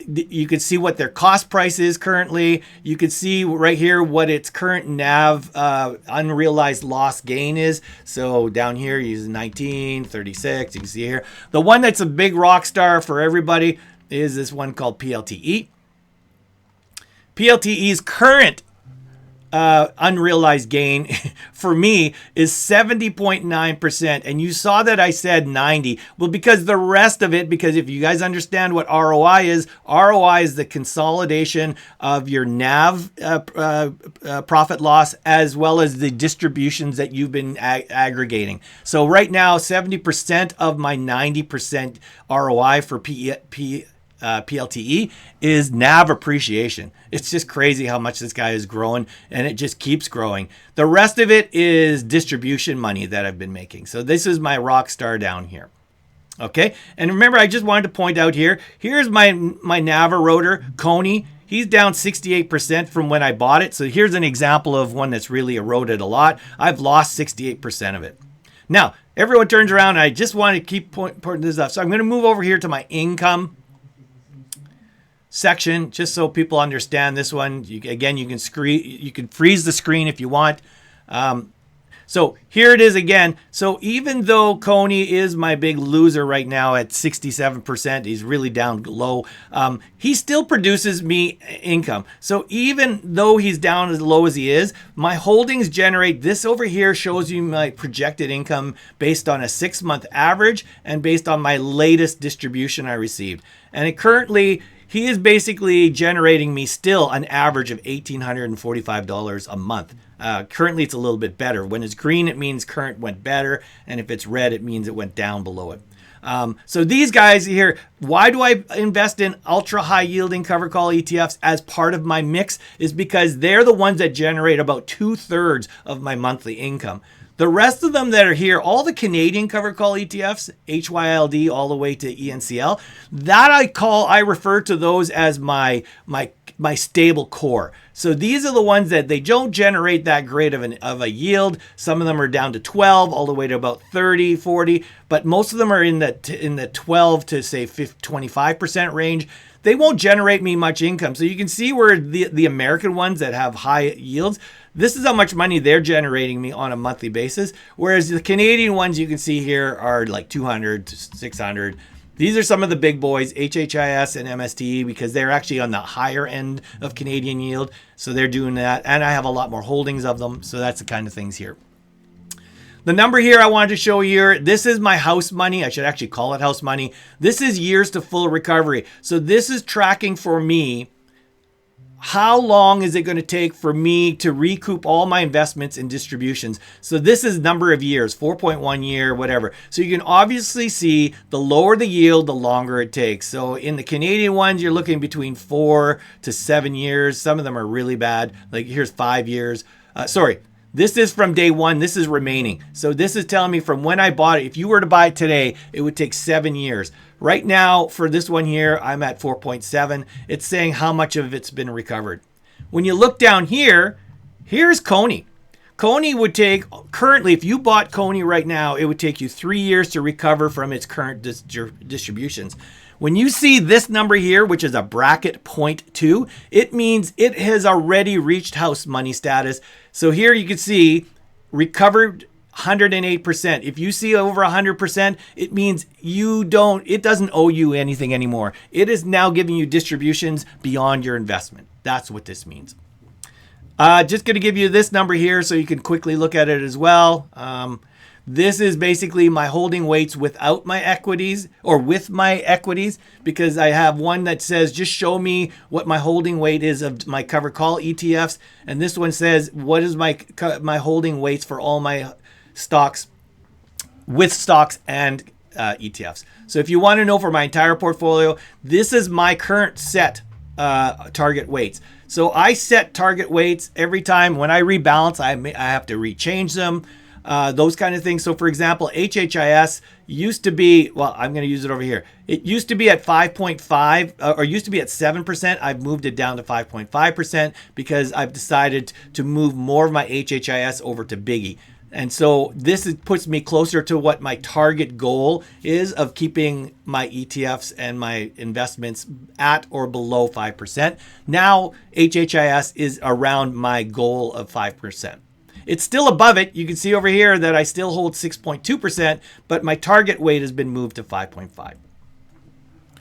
You can see what their cost price is currently. You can see right here what its current NAV unrealized loss gain is. So down here, use 1936. You can see here. The one that's a big rock star for everybody is this one called PLTE. PLTE's current unrealized gain for me is 70.9%. And you saw that I said 90. Well, because the rest of it, because if you guys understand what ROI is the consolidation of your NAV profit loss as well as the distributions that you've been aggregating. So right now, 70% of my 90% ROI for PLTE is NAV appreciation. It's just crazy how much this guy is growing, and it just keeps growing. The rest of it is distribution money that I've been making. So this is my rock star down here. Okay, and remember, I just wanted to point out here, here's my NAV eroder, Coney. He's down 68% from when I bought it. So here's an example of one that's really eroded a lot. I've lost 68% of it. Now, everyone turns around, and I just want to keep pointing this up. So I'm going to move over here to my income section just so people understand this one. You can freeze the screen if you want. So here it is again. So even though Coney is my big loser right now at 67%, he's really down low. He still produces me income. So even though he's down as low as he is, my holdings generate this over here shows you my projected income based on a 6-month average and based on my latest distribution I received. And it currently, he is basically generating me still an average of $1,845 a month. Currently, it's a little bit better. When it's green, it means current went better. And if it's red, it means it went down below it. So these guys here, why do I invest in ultra high yielding cover call ETFs as part of my mix? Is because they're the ones that generate about 2/3 of my monthly income. The rest of them that are here, all the Canadian cover call ETFs, HYLD all the way to ENCL, that I refer to those as my stable core. So these are the ones that they don't generate that great of a yield. Some of them are down to 12 all the way to about 30, 40, but most of them are in the 12 to say 25% range. They won't generate me much income. So you can see where the American ones that have high yields, this is how much money they're generating me on a monthly basis. Whereas the Canadian ones you can see here are like 200 to 600. These are some of the big boys, HHIS and MSTE, because they're actually on the higher end of Canadian yield. So they're doing that. And I have a lot more holdings of them. So that's the kind of things here. The number here I wanted to show you, this is my house money. I should actually call it house money. This is years to full recovery. So this is tracking for me. How long is it going to take for me to recoup all my investments and distributions? So this is number of years, 4.1 year, whatever. So you can obviously see the lower the yield, the longer it takes. So in the Canadian ones, you're looking between 4 to 7 years. Some of them are really bad. Like here's 5 years. This is from day one. This is remaining. So this is telling me from when I bought it, if you were to buy it today, it would take 7 years. Right now, for this one here, I'm at 4.7. It's saying how much of it's been recovered. When you look down here, here's Coney. Coney would take, currently, if you bought Coney right now, it would take you 3 years to recover from its current distributions. When you see this number here, which is a bracket 0.2, it means it has already reached house money status. So here you can see recovered 108%. If you see over 100%, it means it doesn't owe you anything anymore. It is now giving you distributions beyond your investment. That's what this means. Just going to give you this number here so you can quickly look at it as well. This is basically my holding weights without my equities, or with my equities, because I have one that says just show me what my holding weight is of my covered call ETFs, and this one says what is my holding weights for all my stocks, with stocks and ETFs. So if you want to know for my entire portfolio, this is my current set target weights. So I set target weights every time when I rebalance. I have to rechange them. Those kind of things. So for example, HHIS used to be, well, I'm going to use it over here. It used to be at 5.5 or used to be at 7%. I've moved it down to 5.5% because I've decided to move more of my HHIS over to Biggie. And so this puts me closer to what my target goal is of keeping my ETFs and my investments at or below 5%. Now HHIS is around my goal of 5%. It's still above it. You can see over here that I still hold 6.2%, but my target weight has been moved to 5.5.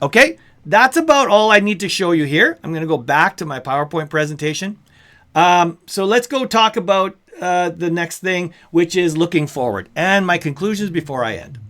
Okay, that's about all I need to show you here. I'm going to go back to my PowerPoint presentation. So let's go talk about the next thing, which is looking forward and my conclusions before I end.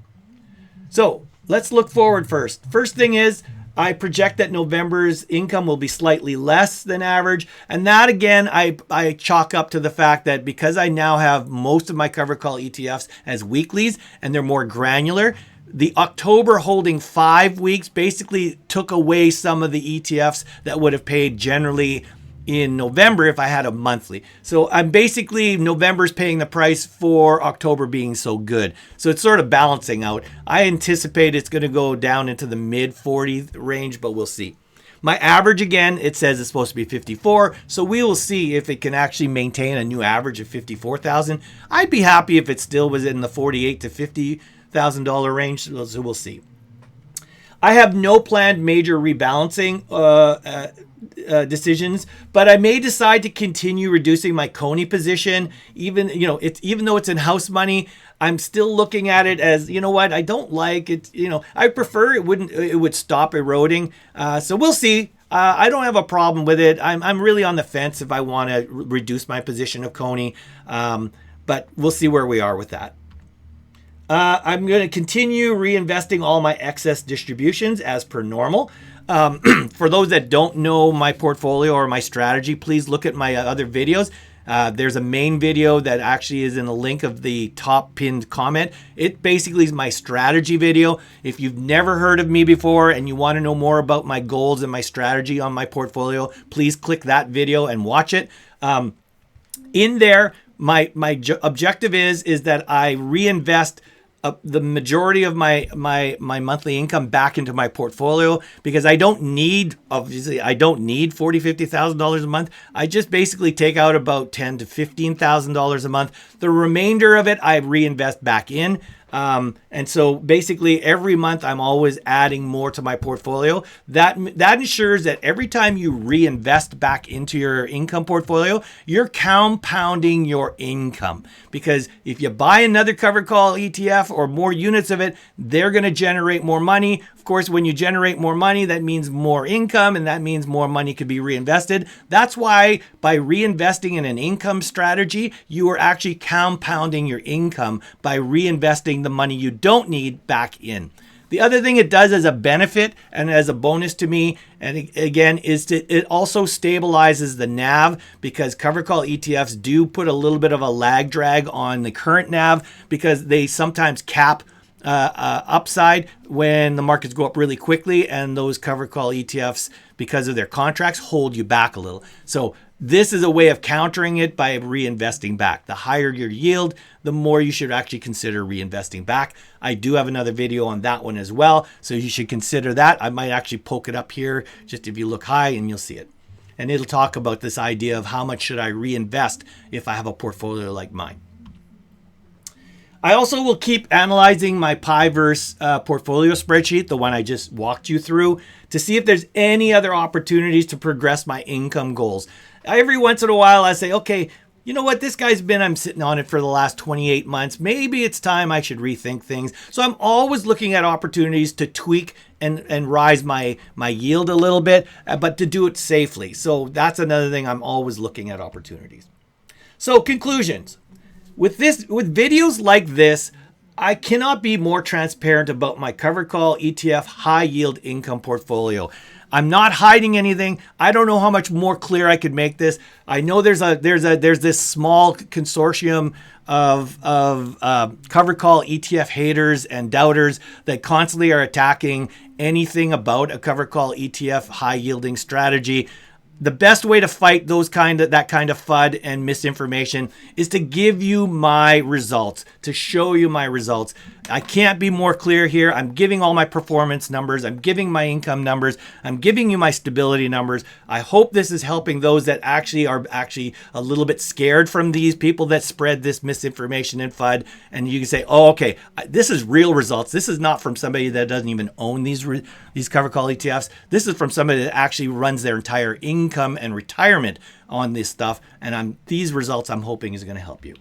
So let's look forward first. First thing is, I project that November's income will be slightly less than average. And that, again, I chalk up to the fact that because I now have most of my covered call ETFs as weeklies and they're more granular, the October holding 5 weeks basically took away some of the ETFs that would have paid generally in November if I had a monthly. So I'm basically, November's paying the price for October being so good. So it's sort of balancing out. I anticipate it's going to go down into the mid 40 range, but we'll see. My average, again, it says it's supposed to be 54. So we will see if it can actually maintain a new average of 54,000. I'd be happy if it still was in the $48,000 to $50,000 range. So we'll see. I have no planned major rebalancing decisions, but I may decide to continue reducing my Coney position. Even though it's in house money, I'm still looking at it as, you know what, I don't like it. I prefer it would stop eroding. So we'll see. I don't have a problem with it. I'm really on the fence if I want to reduce my position of Coney, but we'll see where we are with that. I'm going to continue reinvesting all my excess distributions as per normal. For those that don't know my portfolio or my strategy, please look at my other videos. There's a main video that actually is in the link of the top pinned comment. It basically is my strategy video. If you've never heard of me before and you want to know more about my goals and my strategy on my portfolio, please click that video and watch it. In there, my objective is that I reinvest the majority of my monthly income back into my portfolio, because I don't need $40,000, $50,000 a month. I just basically take out about $10,000 to $15,000 a month. The remainder of it I reinvest back in. And so basically every month I'm always adding more to my portfolio. That ensures that every time you reinvest back into your income portfolio, you're compounding your income. Because if you buy another covered call ETF or more units of it, they're going to generate more money. Of course, when you generate more money, that means more income, and that means more money could be reinvested. That's why by reinvesting in an income strategy, you are actually compounding your income by reinvesting the money you don't need back in. The other thing it does as a benefit and as a bonus to me, and again, is it also stabilizes the NAV, because covered call ETFs do put a little bit of a lag drag on the current NAV, because they sometimes cap upside when the markets go up really quickly, and those covered call ETFs, because of their contracts, hold you back a little. So this is a way of countering it by reinvesting back. The higher your yield, the more you should actually consider reinvesting back. I do have another video on that one as well, so you should consider that. I might actually poke it up here, just if you look high, and you'll see it. And it'll talk about this idea of how much should I reinvest if I have a portfolio like mine. I also will keep analyzing my PIIverse portfolio spreadsheet, the one I just walked you through, to see if there's any other opportunities to progress my income goals. Every once in a while, I say, okay, you know what, I'm sitting on it for the last 28 months. Maybe it's time I should rethink things. So I'm always looking at opportunities to tweak and rise my yield a little bit, but to do it safely. So that's another thing. I'm always looking at opportunities. So conclusions. With videos like this, I cannot be more transparent about my covered call ETF high yield income portfolio. I'm not hiding anything. I don't know how much more clear I could make this. I know there's this small consortium of covered call ETF haters and doubters that constantly are attacking anything about a covered call ETF high yielding strategy. The best way to fight that kind of FUD and misinformation is to give you my results, to show you my results. I can't be more clear here. I'm giving all my performance numbers. I'm giving my income numbers. I'm giving you my stability numbers. I hope this is helping those that are a little bit scared from these people that spread this misinformation and FUD. And you can say, oh, okay, this is real results. This is not from somebody that doesn't even own these covered call ETFs. This is from somebody that actually runs their entire income and retirement on this stuff. And these results I'm hoping is going to help you.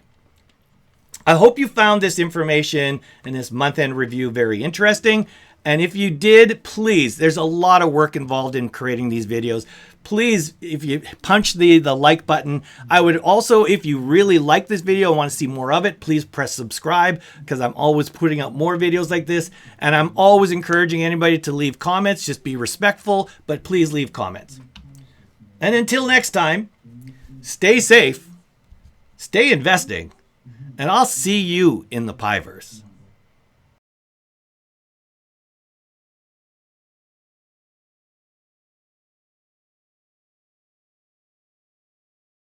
I hope you found this information in this month-end review very interesting. And if you did, please, there's a lot of work involved in creating these videos. Please, if you punch the like button, I would also, if you really like this video and want to see more of it, please press subscribe, because I'm always putting out more videos like this. And I'm always encouraging anybody to leave comments. Just be respectful, but please leave comments. And until next time, stay safe, stay investing, and I'll see you in the PIIverse.